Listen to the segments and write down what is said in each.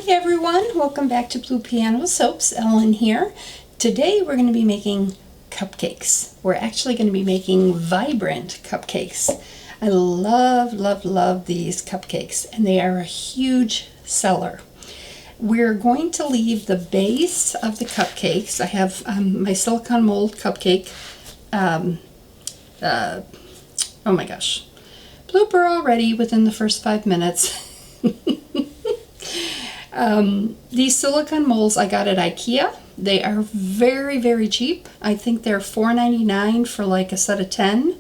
Hi everyone, welcome back to Blue Piano Soaps. Ellen here. Today we're going to be making cupcakes. We're actually going to be making vibrant cupcakes. I love these cupcakes, and they are a huge seller. We're going to leave the base of the cupcakes. I have my silicone mold cupcake. Oh my gosh. Blooper already within the first 5 minutes. These silicone molds I got at IKEA. They are very cheap. I think they're $4.99 for like a set of 10.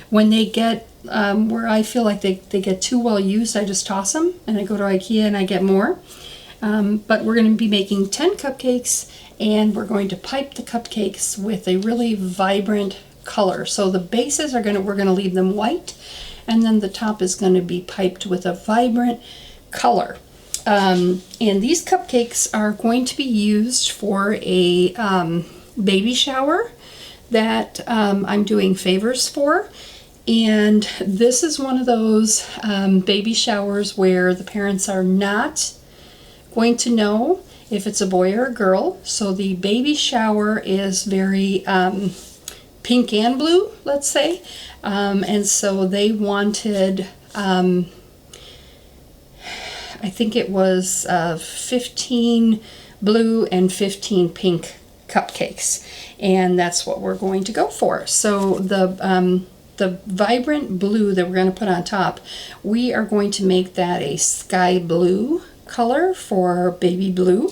When they get where I feel like they get too well used, I just toss them and I go to IKEA and I get more. But we're going to be making 10 cupcakes, and we're going to pipe the cupcakes with a really vibrant color. So the bases are we're going to leave them white, and then the top is going to be piped with a vibrant color. And these cupcakes are going to be used for a baby shower that I'm doing favors for. And this is one of those baby showers where the parents are not going to know if it's a boy or a girl. So the baby shower is very pink and blue, let's say. And so they wanted I think it was 15 blue and 15 pink cupcakes, and that's what we're going to go for. So the vibrant blue that we're going to put on top, we are going to make that a sky blue color for baby blue.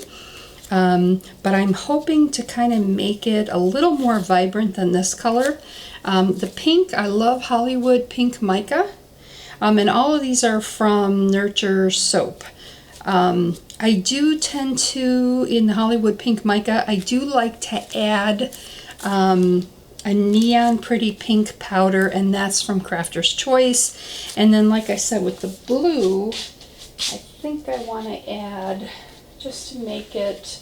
But I'm hoping to kind of make it a little more vibrant than this color. The pink, I love Hollywood Pink Mica. And all of these are from Nurture Soap. I do tend to, in the Hollywood Pink Mica, I do like to add a neon pretty pink powder, and that's from Crafter's Choice. And then, like I said, with the blue, I think I want to add, just to make it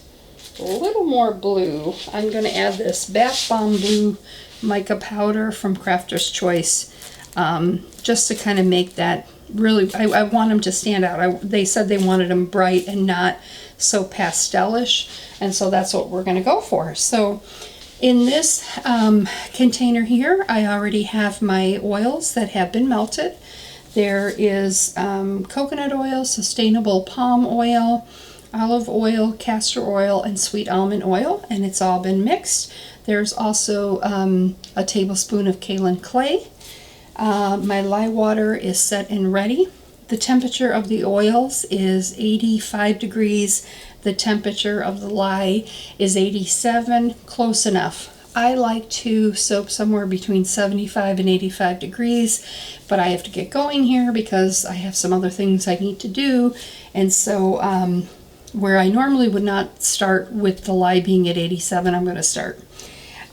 a little more blue, I'm going to add this Bath Bomb Blue Mica powder from Crafter's Choice. Just to kind of make that really, I want them to stand out. They said they wanted them bright and not so pastelish, and so that's what we're going to go for. So in this container here, I already have my oils that have been melted. There is coconut oil, sustainable palm oil, olive oil, castor oil, and sweet almond oil, and it's all been mixed. There's also a tablespoon of kaolin clay. My lye water is set and ready. The temperature of the oils is 85 degrees. The temperature of the lye is 87, close enough. I like to soak somewhere between 75 and 85 degrees, but I have to get going here because I have some other things I need to do. And so where I normally would not start with the lye being at 87, I'm going to start.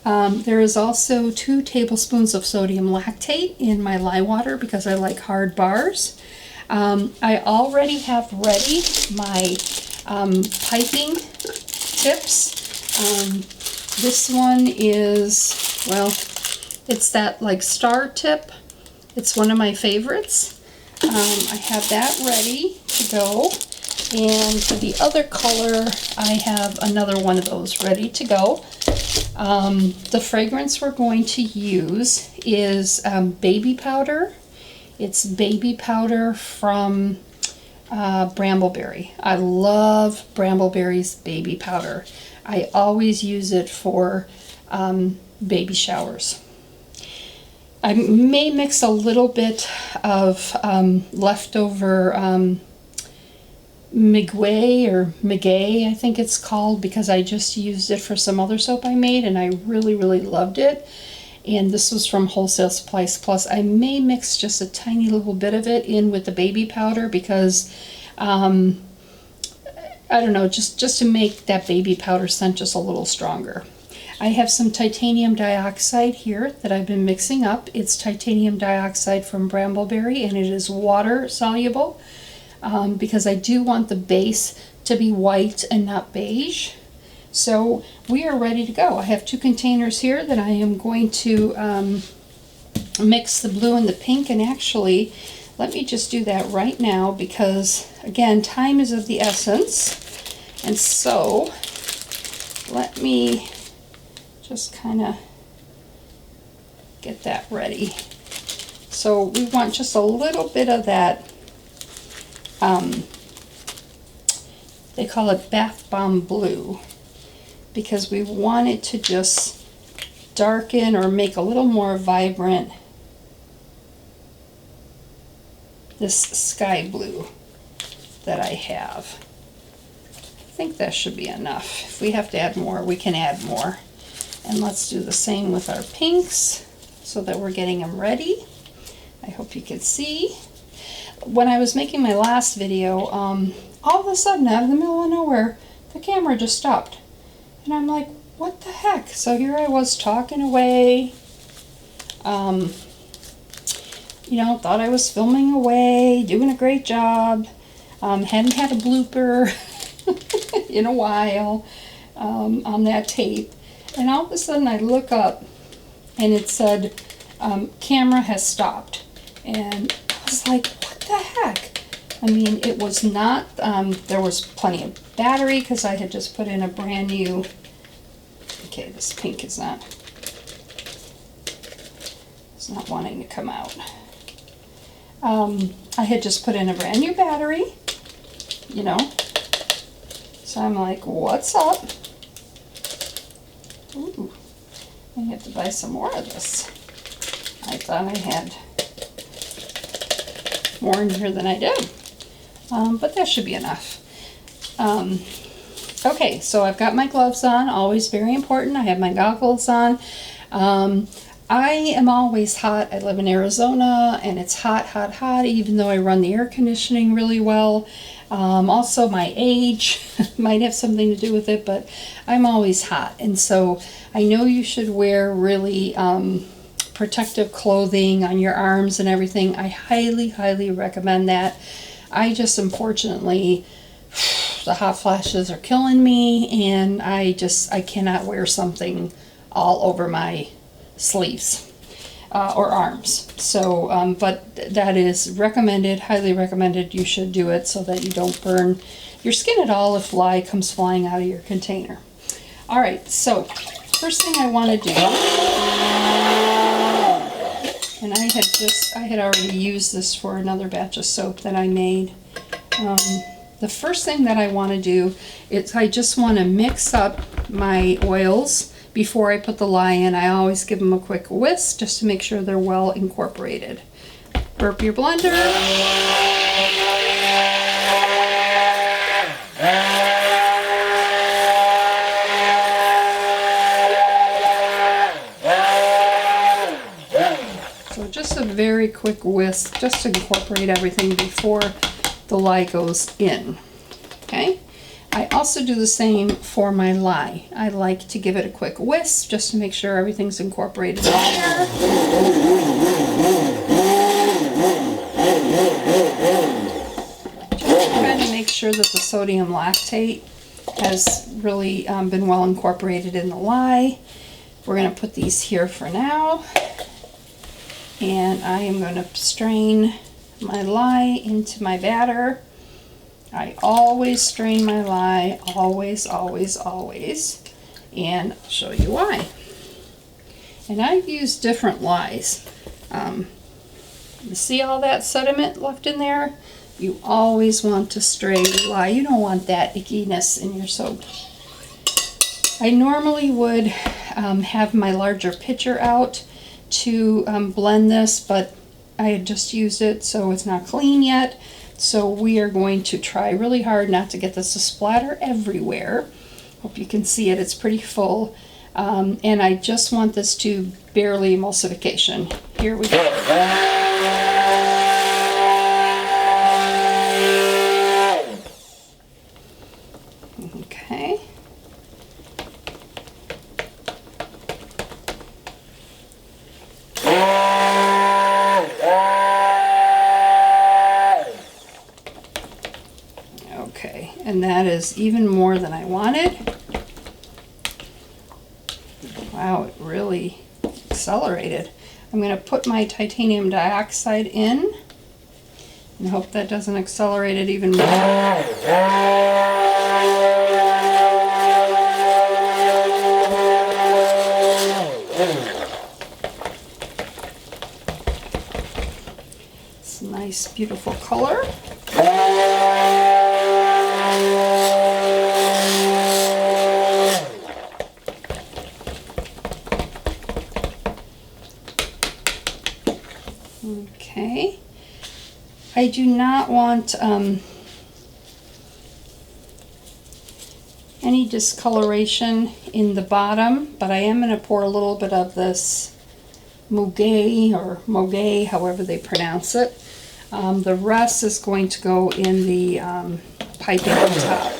There is also 2 tablespoons of sodium lactate in my lye water because I like hard bars. I already have ready my piping tips. This one is, well, it's that like star tip. It's one of my favorites. I have that ready to go. And for the other color, I have another one of those ready to go. The fragrance we're going to use is baby powder. It's baby powder from Brambleberry. I love Brambleberry's baby powder. I always use it for baby showers. I may mix a little bit of leftover Migway or Migay, I think it's called, because I just used it for some other soap I made and I really loved it. And this was from Wholesale Supplies Plus. I may mix just a tiny little bit of it in with the baby powder because I don't know, just to make that baby powder scent just a little stronger. I have some titanium dioxide here that I've been mixing up. It's titanium dioxide from Brambleberry, and it is water soluble. Because I do want the base to be white and not beige. So we are ready to go. I have 2 containers here that I am going to mix the blue and the pink, and actually let me just do that right now because, again, time is of the essence. And so let me just kind of get that ready. So we want just a little bit of that, they call it bath bomb blue, because we want it to just darken or make a little more vibrant this sky blue that I have. I think that should be enough. If we have to add more, we can add more. And let's do the same with our pinks so that we're getting them ready. I hope you can see. When I was making my last video, all of a sudden, out of the middle of nowhere, the camera just stopped. And I'm like, what the heck? So here I was talking away, you know, thought I was filming away, doing a great job, hadn't had a blooper in a while on that tape. And all of a sudden I look up and it said, camera has stopped. And I was like, what the heck? I mean, it was not, there was plenty of battery because I had just put in a brand new, okay, this pink is not, it's not wanting to come out. I had just put in a brand new battery, you know, so I'm like, what's up? Ooh, I have to buy some more of this. I thought I had more in here than I did, but that should be enough. Okay, so I've got my gloves on, always very important. I have my goggles on. I am always hot. I live in Arizona and it's hot, hot, hot, even though I run the air conditioning really well. Also my age might have something to do with it, but I'm always hot. And so I know you should wear really protective clothing on your arms and everything. I highly, highly recommend that. I just, unfortunately, the hot flashes are killing me, and I cannot wear something all over my sleeves or arms. So, but that is recommended, highly recommended. You should do it so that you don't burn your skin at all if lye comes flying out of your container. All right, so first thing I want to do, and I had already used this for another batch of soap that I made. The first thing that I want to do is I just want to mix up my oils before I put the lye in. I always give them a quick whisk just to make sure they're well incorporated. Burp your blender. So just a very quick whisk just to incorporate everything before the lye goes in. Okay? I also do the same for my lye. I like to give it a quick whisk just to make sure everything's incorporated in there. Just trying to make sure that the sodium lactate has really been well incorporated in the lye. We're going to put these here for now. And I am going to strain my lye into my batter. I always strain my lye, always, always, always, and I'll show you why. And I've used different lyes. You see all that sediment left in there? You always want to strain your lye. You don't want that ickiness in your soap. I normally would have my larger pitcher out to blend this, but I had just used it, so it's not clean yet. So we are going to try really hard not to get this to splatter everywhere. Hope you can see it, it's pretty full. And I just want this to barely emulsification. Here we go. Okay. And that is even more than I wanted. Wow, it really accelerated. I'm going to put my titanium dioxide in. I hope that doesn't accelerate it even more. It's a nice, beautiful color. Okay. I do not want any discoloration in the bottom, but I am going to pour a little bit of this Moguet or Moguet, however they pronounce it. The rest is going to go in the piping on top.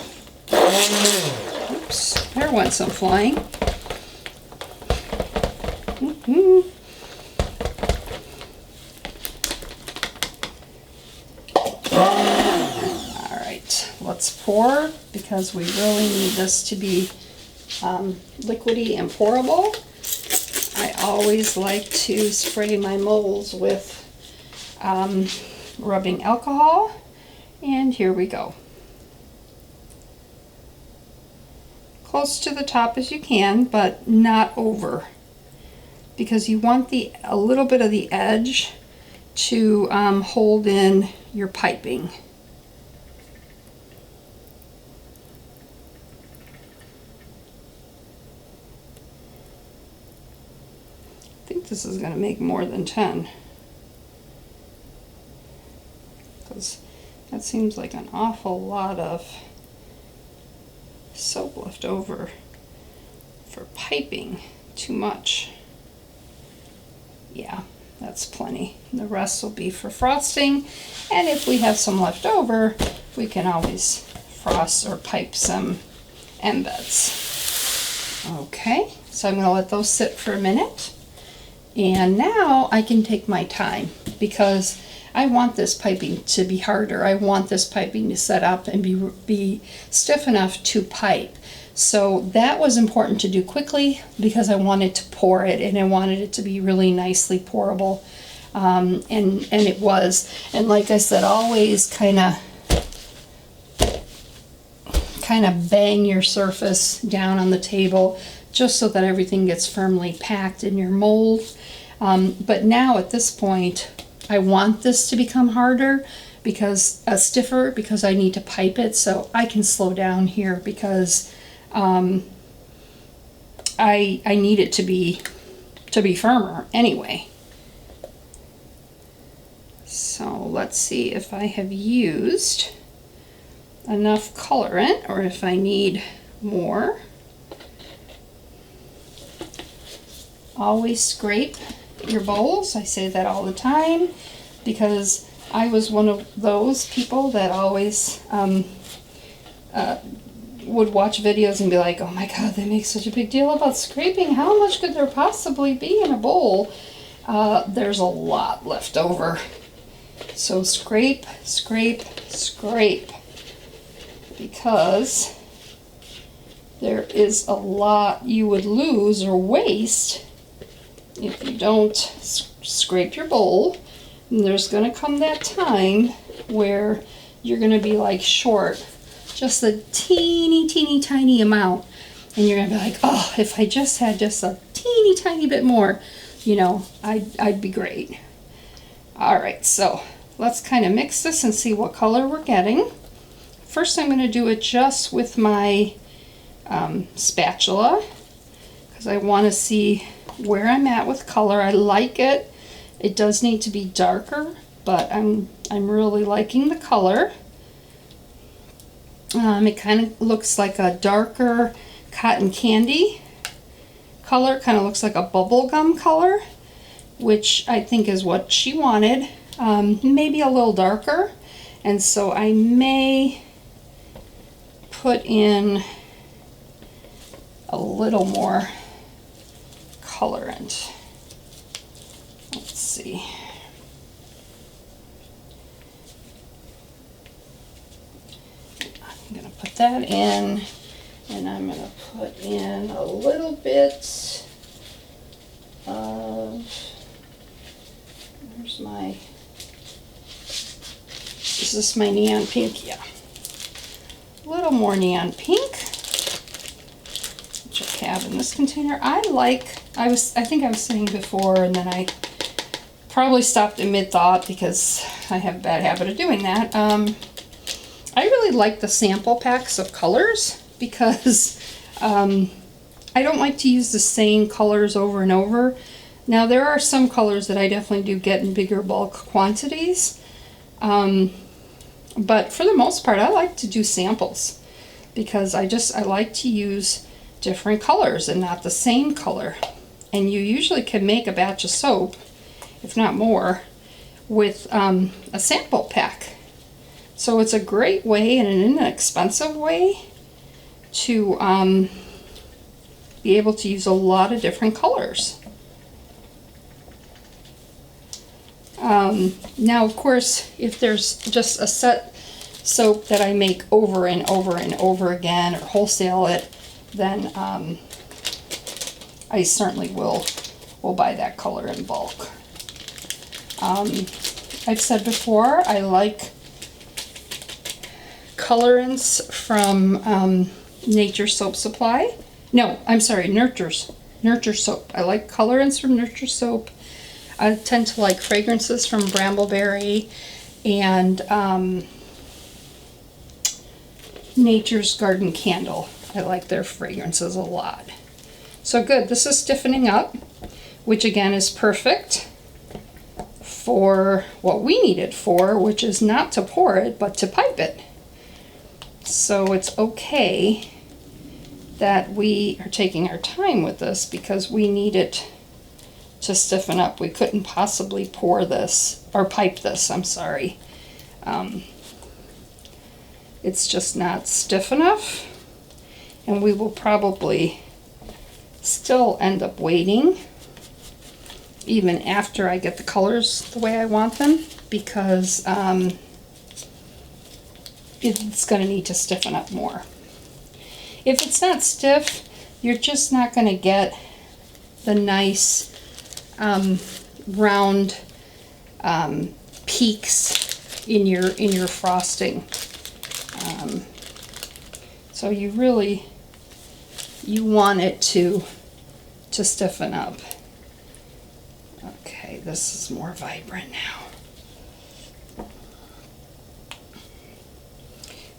Oops, there went some flying. Let's pour, because we really need this to be liquidy and pourable. I always like to spray my molds with rubbing alcohol, and here we go. Close to the top as you can, but not over, because you want a little bit of the edge to hold in your piping. I think this is going to make more than 10, because that seems like an awful lot of soap left over for piping. Too much. Yeah, that's plenty. The rest will be for frosting, and if we have some left over, we can always frost or pipe some embeds. Okay, so I'm going to let those sit for a minute. And now I can take my time, because I want this piping to be harder. I want this piping to set up and be stiff enough to pipe. So that was important to do quickly, because I wanted to pour it, and I wanted it to be really nicely pourable. And it was. And like I said, always kind of bang your surface down on the table, just so that everything gets firmly packed in your mold. But now at this point, I want this to become harder, because stiffer, because I need to pipe it. So I can slow down here, because I need it to be firmer anyway. So let's see if I have used enough colorant, or if I need more. Always scrape your bowls. I say that all the time, because I was one of those people that always would watch videos and be like, oh my god, they make such a big deal about scraping. How much could there possibly be in a bowl? There's a lot left over. So scrape, scrape, scrape, because there is a lot you would lose or waste if you don't scrape your bowl. And there's going to come that time where you're going to be like short just a teeny tiny amount, and you're going to be like, oh, if I just had just a teeny tiny bit more, you know, I'd be great. All right, so let's kind of mix this and see what color we're getting. First, I'm going to do it just with my spatula, because I want to see where I'm at with color. I like it. It does need to be darker, but I'm really liking the color. It kind of looks like a darker cotton candy color. Kind of looks like a bubble gum color, which I think is what she wanted. Maybe a little darker, and so I may put in a little more colorant. Let's see. I'm going to put that in, and I'm going to put in a little bit of, where's my Is this my neon pink? Yeah. A little more neon pink, which I have in this container. I think I was saying before, and then I probably stopped in mid-thought because I have a bad habit of doing that. I really like the sample packs of colors because I don't like to use the same colors over and over. Now there are some colors that I definitely do get in bigger bulk quantities, but for the most part I like to do samples because I like to use different colors and not the same color. And you usually can make a batch of soap, if not more, with a sample pack. So it's a great way and an inexpensive way to be able to use a lot of different colors. Now, of course, if there's just a set soap that I make over and over and over again, or wholesale it, then I certainly will buy that color in bulk. I've said before, I like colorants from Nature Soap Supply. No, I'm sorry, Nurture Soap. I like colorants from Nurture Soap. I tend to like fragrances from Brambleberry and Nature's Garden Candle. I like their fragrances a lot. So good, this is stiffening up, which again is perfect for what we need it for, which is not to pour it, but to pipe it. So it's okay that we are taking our time with this because we need it to stiffen up. We couldn't possibly pour this, or pipe this, I'm sorry. It's just not stiff enough, and we will probably still end up waiting even after I get the colors the way I want them, because it's going to need to stiffen up more. If it's not stiff, you're just not going to get the nice round peaks in your frosting. So you want it to stiffen up. Okay, this is more vibrant now.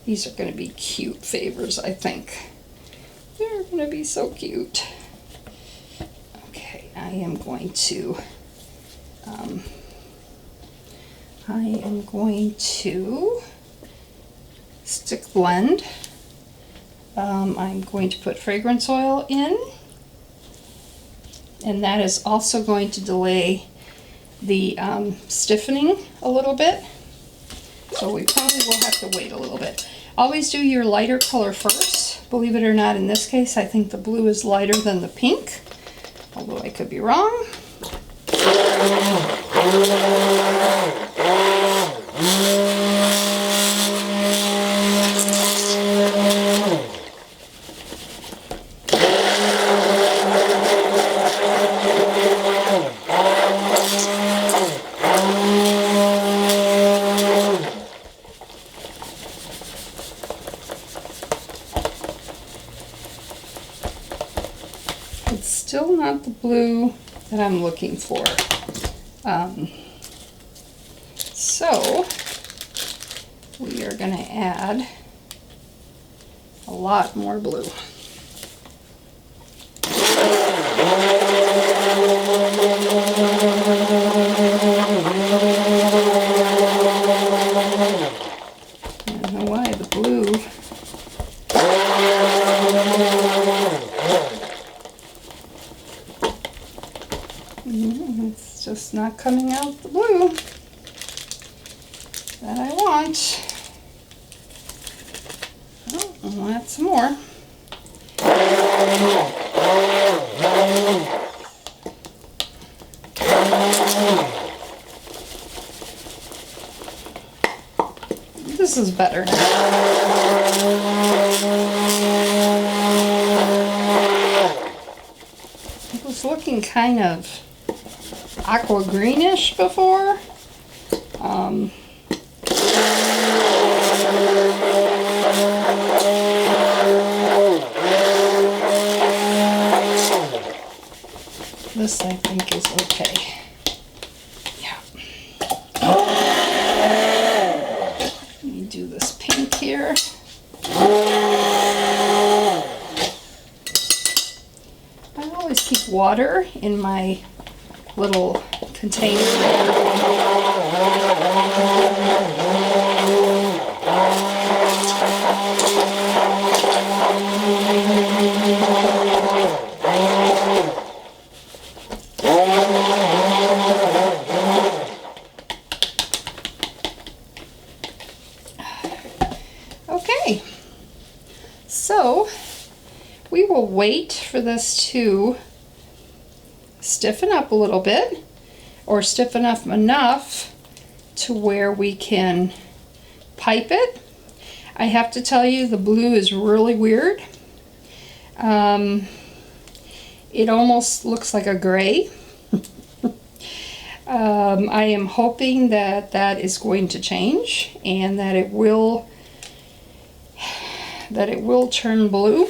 These are going to be cute favors, I think. They're going to be so cute. Okay, I am going to stick blend. I'm going to put fragrance oil in, and that is also going to delay the stiffening a little bit. So we probably will have to wait a little bit. Always do your lighter color first. Believe it or not, in this case, I think the blue is lighter than the pink, although I could be wrong. It's still not the blue that I'm looking for. So we are going to add a lot more blue. I don't know why the blue. It's just not coming out the blue that I want. Oh, I'll add some more. This is better now. It was looking kind of aqua greenish before. here. I always keep water in my little container there. Okay, so we will wait for this to stiffen up a little bit, or stiffen up enough to where we can pipe it. I have to tell you, the blue is really weird. It almost looks like a gray. I am hoping that that is going to change and that it will turn blue.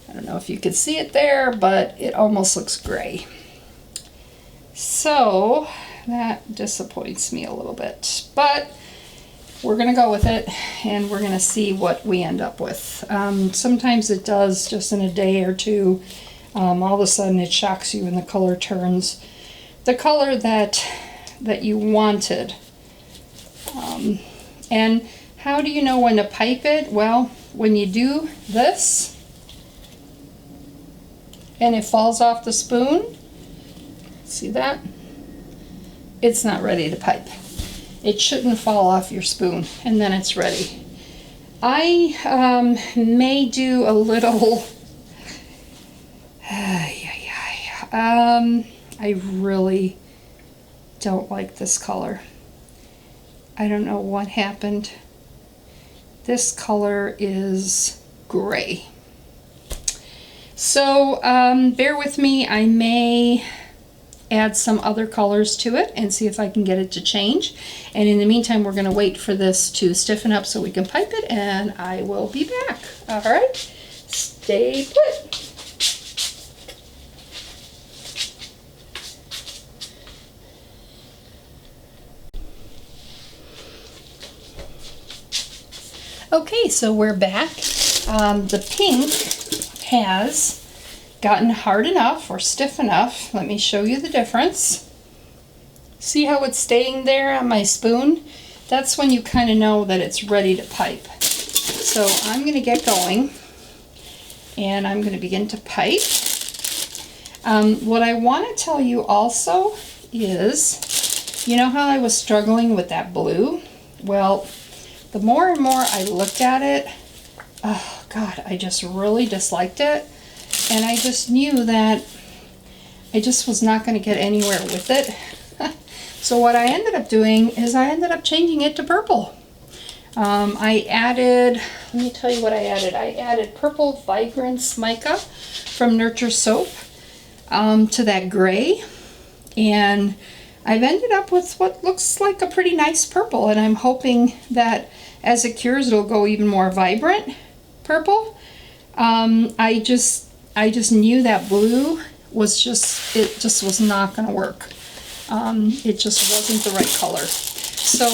I don't know if you can see it there, but it almost looks gray. So that disappoints me a little bit, but we're gonna go with it and we're gonna see what we end up with. Sometimes it does, just in a day or two, all of a sudden it shocks you and the color turns the color that you wanted. And how do you know when to pipe it? Well, when you do this and it falls off the spoon, see that? It's not ready to pipe. It shouldn't fall off your spoon, and then it's ready. I may do a little, I really don't like this color. I don't know what happened. This color is gray. So bear with me. I may add some other colors to it and see if I can get it to change. And in the meantime, we're going to wait for this to stiffen up so we can pipe it, and I will be back. All right, stay put. Okay, so we're back. The pink has gotten hard enough or stiff enough. Let me show you the difference. See how it's staying there on my spoon? That's when you kind of know that it's ready to pipe. So I'm going to get going and I'm going to begin to pipe. What I want to tell you also is, you know how I was struggling with that blue? Well, the more and more I looked at it, oh God, I just really disliked it. And I just knew that I just was not going to get anywhere with it. So what I ended up doing is I ended up changing it to purple. I added, let me tell you what I added. I added Purple Vibrance Mica from Nurture Soap to that gray. And I've ended up with what looks like a pretty nice purple. And I'm hoping that as it cures, it'll go even more vibrant purple. I just knew that blue was it just was not going to work. It just wasn't the right color. So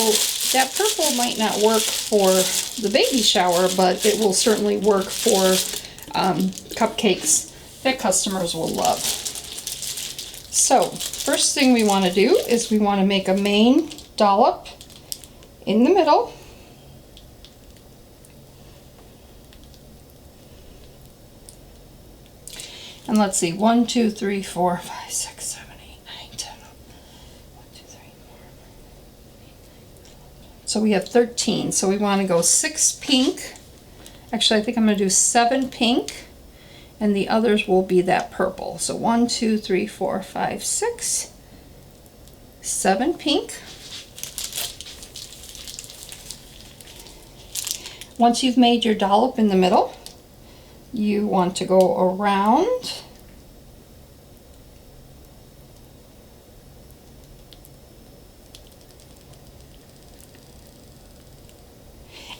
that purple might not work for the baby shower, but it will certainly work for cupcakes that customers will love. So first thing we want to do is we want to make a main dollop in the middle. And let's see, 1, 2, 3, 4, 5, 6, 7, 8, 9, 10. 1, 2, 3, 4. So we have 13. So we want to go 6 pink. Actually, I think I'm going to do 7 pink. And the others will be that purple. So 1, 2, 3, 4, 5, 6. 7 pink. Once you've made your dollop in the middle, you want to go around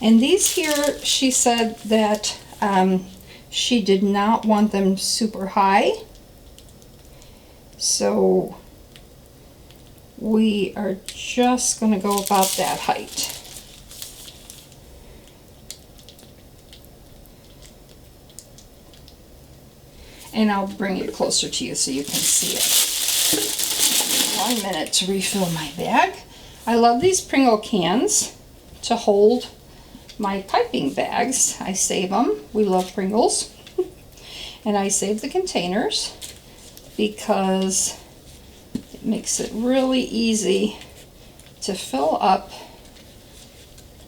and these here, she said that she did not want them super high, so we are just going to go about that height. And I'll bring it closer to you so you can see it. 1 minute to refill my bag. I love these Pringle cans to hold my piping bags. I save them. We love Pringles. And I save the containers because it makes it really easy to fill up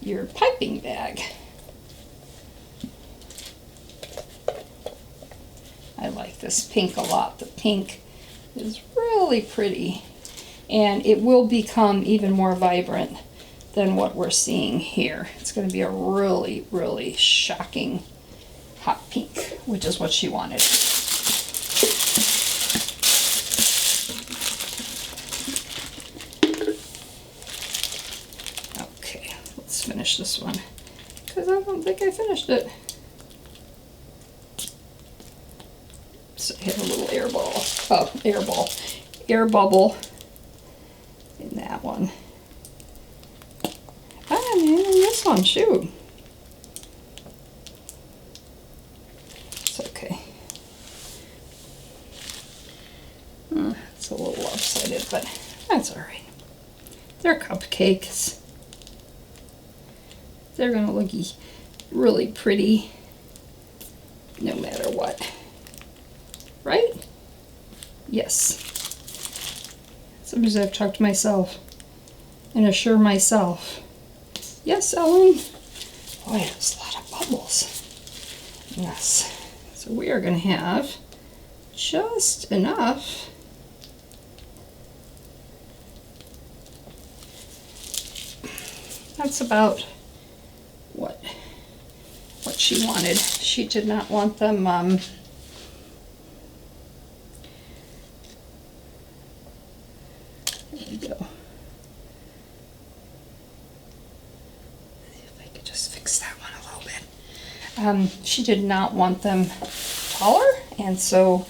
your piping bag. I like this pink a lot. The pink is really pretty, and it will become even more vibrant than what we're seeing here. It's going to be a really, really shocking hot pink, which is what she wanted. Okay, let's finish this one because I don't think I finished it. So I hit a little air bubble in that one. Ah, man, this one, shoot. It's okay. It's a little lopsided, but that's all right. They're cupcakes. They're gonna look really pretty no matter what. Right? Yes. Sometimes I have to talk to myself and assure myself. Yes, Ellen? Boy, there's a lot of bubbles. Yes. So we are going to have just enough. That's about what she wanted. She did not want them there we go. See if I could just fix that one a little bit. She did not want them taller, and so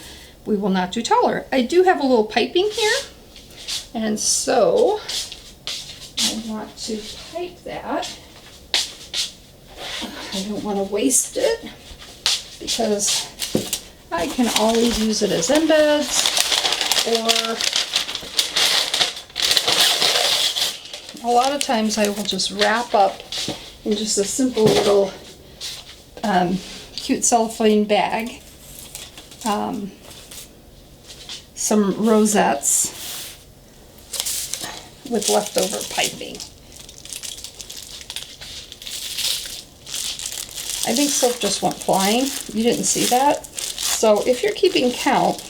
we will not do taller. I do have a little piping here, and so I want to pipe that. I don't want to waste it because I can always use it as embeds, or a lot of times I will just wrap up in just a simple little cute cellophane bag some rosettes with leftover piping. I think soap just went flying. You didn't see that? So if you're keeping count,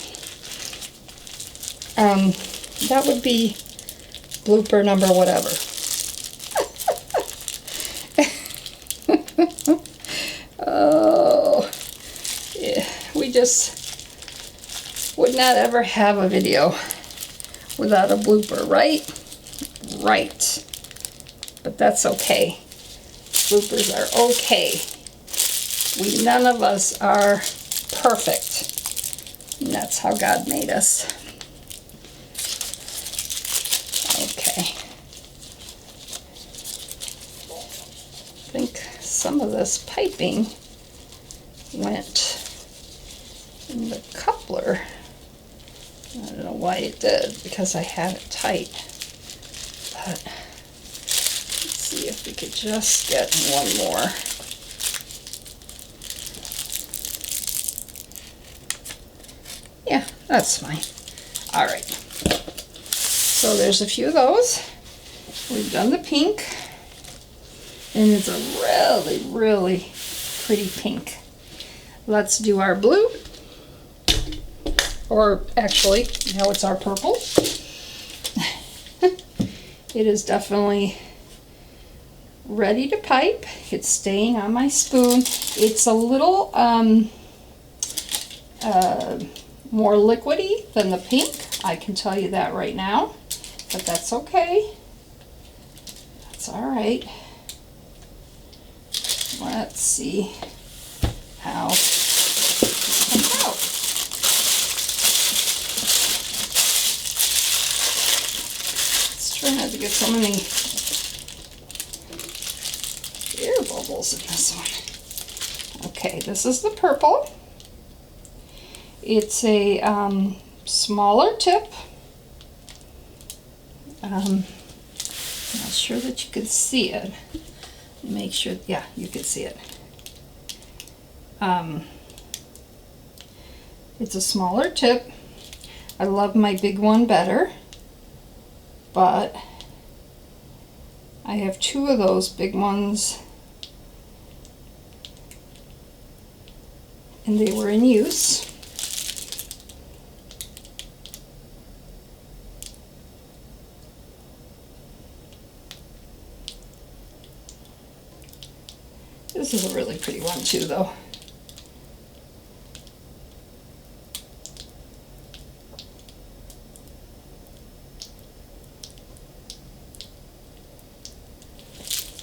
that would be blooper number whatever. Oh, yeah, we just would not ever have a video without a blooper, right? Right. But that's okay. Bloopers are okay. None of us are perfect. And that's how God made us. Okay. I think some of this piping went in the coupler. I don't know why it did, because I had it tight. But let's see if we could just get one more. Yeah, that's fine. All right. So there's a few of those. We've done the pink. And it's a really, really pretty pink. Let's do our blue. Or actually, now it's our purple. It is definitely ready to pipe. It's staying on my spoon. It's a little more liquidy than the pink. I can tell you that right now. But that's okay. That's all right. Let's see how it comes out. Let's try not to get so many air bubbles in this one. Okay, this is the purple. It's a smaller tip. I'm not sure that you can see it. Make sure, yeah, you can see it. It's a smaller tip. I love my big one better, but I have two of those big ones and they were in use. This is a really pretty one too, though.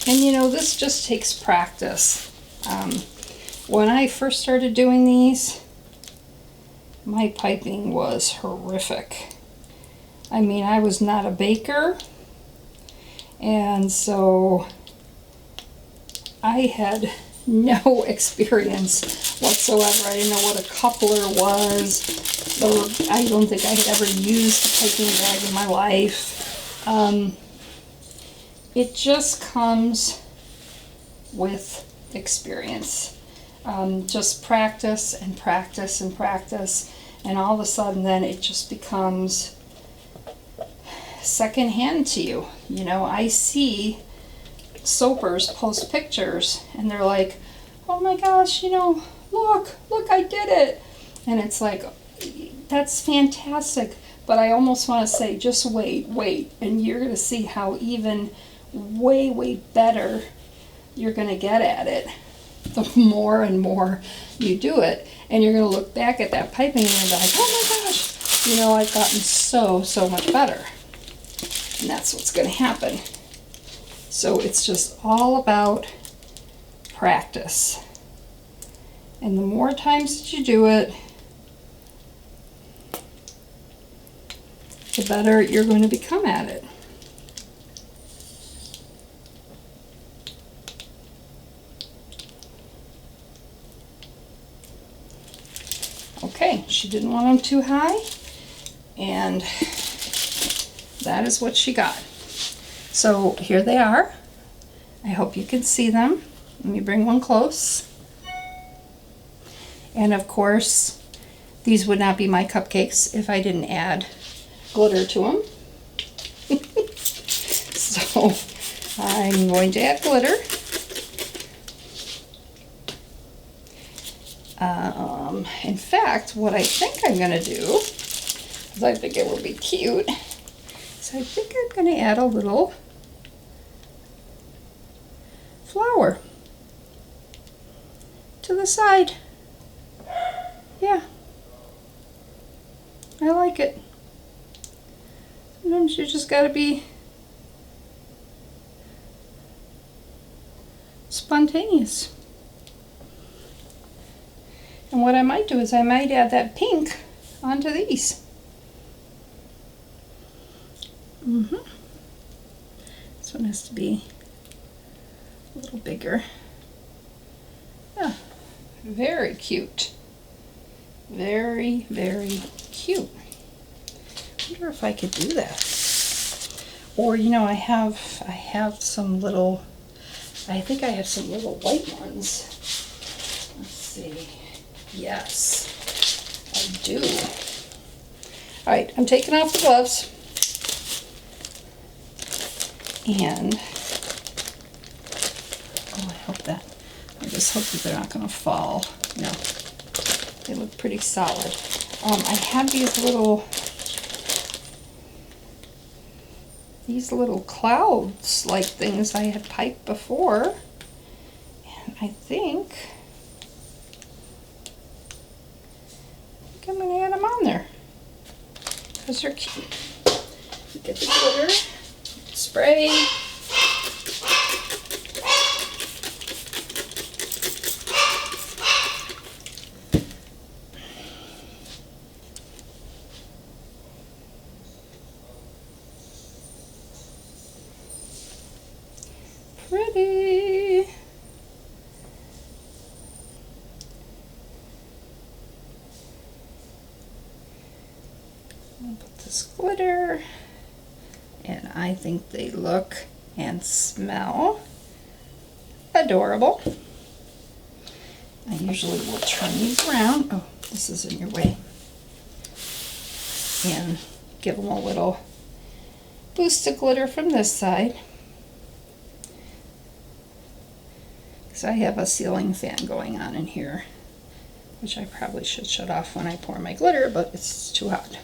And you know, this just takes practice. When I first started doing these, my piping was horrific. I mean, I was not a baker, and so I had no experience whatsoever. I didn't know what a coupler was. I don't think I had ever used a piping bag in my life. It just comes with experience. Just practice and practice and practice, and all of a sudden then it just becomes secondhand to you. You know, I see soapers post pictures and they're like, oh my gosh, you know, look, I did it. And it's like, that's fantastic. But I almost want to say, just wait, and you're going to see how even way better you're going to get at it the more and more you do it. And you're going to look back at that piping and be like, oh my gosh, you know, I've gotten so much better. And that's what's going to happen. So it's just all about practice. And the more times that you do it, the better you're going to become at it. Okay, she didn't want them too high, and that is what she got. So here they are. I hope you can see them. Let me bring one close. And of course, these would not be my cupcakes if I didn't add glitter to them. So I'm going to add glitter. In fact, what I think I'm going to do, because I think it will be cute, is I think I'm going to add a little flower to the side. Yeah, I like it. Sometimes you just got to be spontaneous. And what I might do is I might add that pink onto these. This one has to be a little bigger. Yeah, very cute. Very cute. I wonder if I could do that. Or, you know, I have some little, I think I have some little white ones. Let's see. Yes, I do. All right, I'm taking off the gloves. And, oh, I just hope that they're not going to fall. No, they look pretty solid. I have these little clouds like things I had piped before. And I think I'm going to add them on there because they're cute. Get the glitter, spray. Pretty. glitter, and I think they look and smell adorable. I usually will turn these around. Oh, this is in your way. And give them a little boost of glitter from this side. Because I have a ceiling fan going on in here, which I probably should shut off when I pour my glitter, but it's too hot.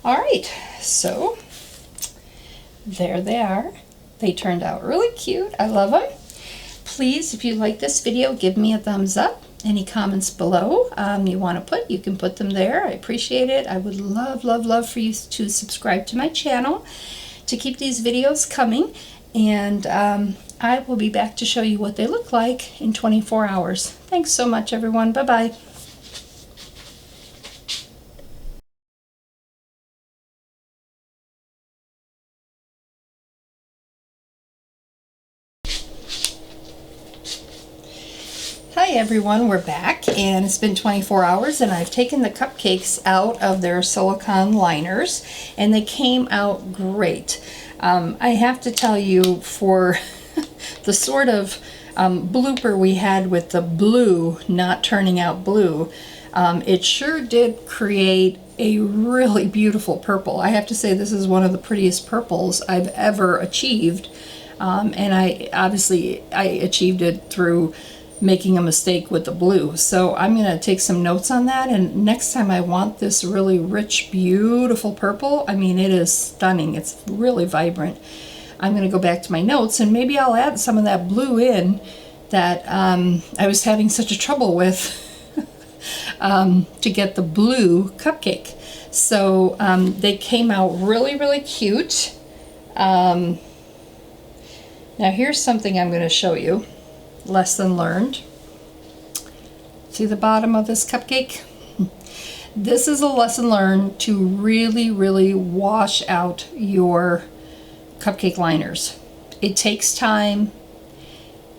All right, so there they are. They turned out really cute. I love them. Please, if you like this video, give me a thumbs up. Any comments below you want to put, you can put them there. I appreciate it. I would love, love, love for you to subscribe to my channel to keep these videos coming. And I will be back to show you what they look like in 24 hours. Thanks so much, everyone. Bye-bye. Hi everyone, we're back, and it's been 24 hours and I've taken the cupcakes out of their silicone liners and they came out great. I have to tell you, for the sort of blooper we had with the blue not turning out blue, it sure did create a really beautiful purple. I have to say this is one of the prettiest purples I've ever achieved, and I achieved it through making a mistake with the blue. So I'm going to take some notes on that, and next time I want this really rich, beautiful purple, I mean, it is stunning. It's really vibrant. I'm going to go back to my notes and maybe I'll add some of that blue in that I was having such a trouble with to get the blue cupcake. So they came out really, really cute. Now here's something I'm going to show you. Lesson learned. See the bottom of this cupcake? This is a lesson learned to really, really wash out your cupcake liners. It takes time,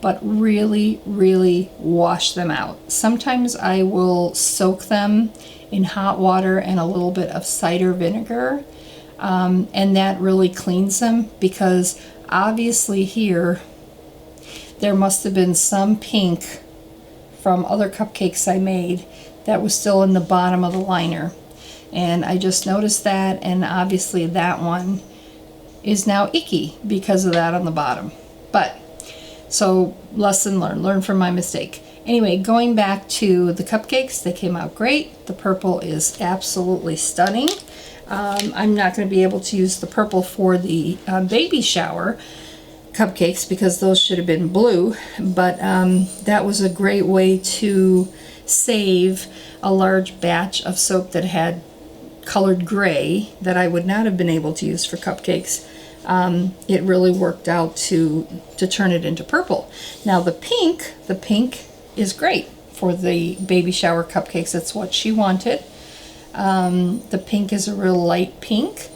but really, really wash them out. Sometimes I will soak them in hot water and a little bit of cider vinegar, and that really cleans them, because obviously here there must have been some pink from other cupcakes I made that was still in the bottom of the liner. And I just noticed that, and obviously that one is now icky because of that on the bottom. But, so lesson learned, learn from my mistake. Anyway, going back to the cupcakes, they came out great. The purple is absolutely stunning. I'm not going to be able to use the purple for the baby shower cupcakes because those should have been blue, but that was a great way to save a large batch of soap that had colored gray that I would not have been able to use for cupcakes. It really worked out to turn it into purple. Now the pink is great for the baby shower cupcakes. That's what she wanted. The pink is a real light pink,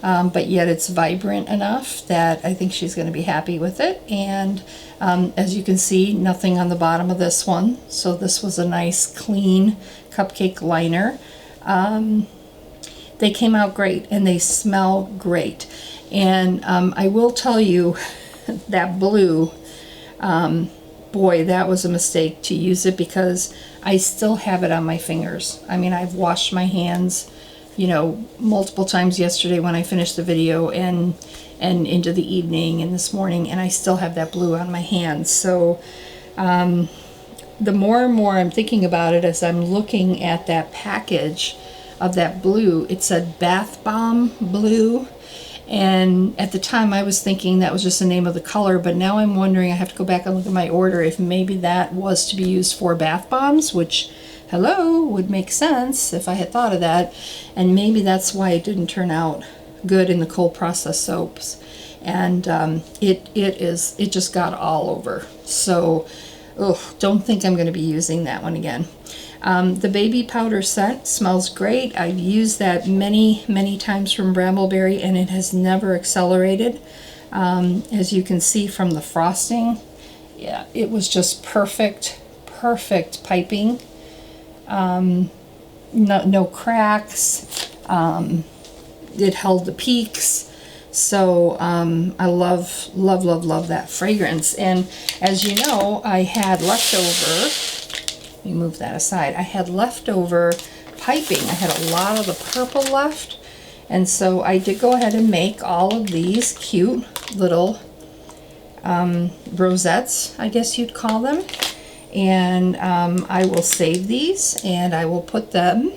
but yet it's vibrant enough that I think she's going to be happy with it. And as you can see, nothing on the bottom of this one. So this was a nice clean cupcake liner. They came out great and they smell great. And I will tell you that blue, boy, that was a mistake to use it because I still have it on my fingers. I mean, I've washed my hands, you know, multiple times yesterday when I finished the video and into the evening and this morning, and I still have that blue on my hands. So the more and more I'm thinking about it as I'm looking at that package of that blue, it said bath bomb blue. And at the time I was thinking that was just the name of the color, but now I'm wondering, I have to go back and look at my order, if maybe that was to be used for bath bombs, which, hello, would make sense if I had thought of that. And maybe that's why it didn't turn out good in the cold process soaps. And it just got all over. So, don't think I'm going to be using that one again. The baby powder scent smells great. I've used that many, many times from Brambleberry and it has never accelerated. As you can see from the frosting, yeah, it was just perfect piping. No cracks, it held the peaks. So I love, love, love, love that fragrance. And as you know, I had leftover, let me move that aside, I had leftover piping. I had a lot of the purple left. And so I did go ahead and make all of these cute little rosettes, I guess you'd call them. And I will save these and I will put them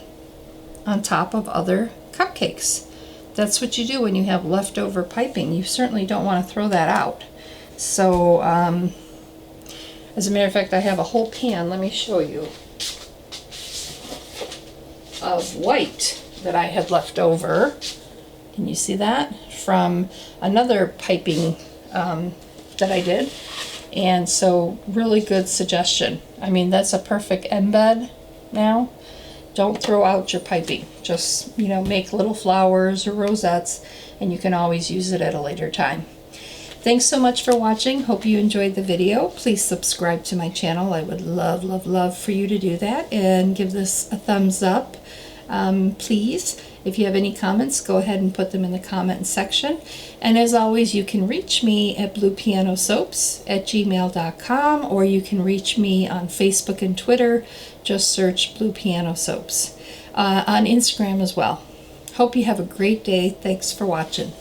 on top of other cupcakes. That's what you do when you have leftover piping. You certainly don't want to throw that out. So, as a matter of fact, I have a whole pan, let me show you, of white that I had left over. Can you see that? From another piping that I did. And so, really good suggestion. I mean, that's a perfect embed now. Don't throw out your piping. Just, you know, make little flowers or rosettes, and you can always use it at a later time. Thanks so much for watching. Hope you enjoyed the video. Please subscribe to my channel. I would love, love, love for you to do that, and give this a thumbs up. Please, if you have any comments, go ahead and put them in the comment section. And as always, you can reach me at bluepianosoaps@gmail.com, or you can reach me on Facebook and Twitter. Just search Blue Piano Soaps. On Instagram as well. Hope you have a great day. Thanks for watching.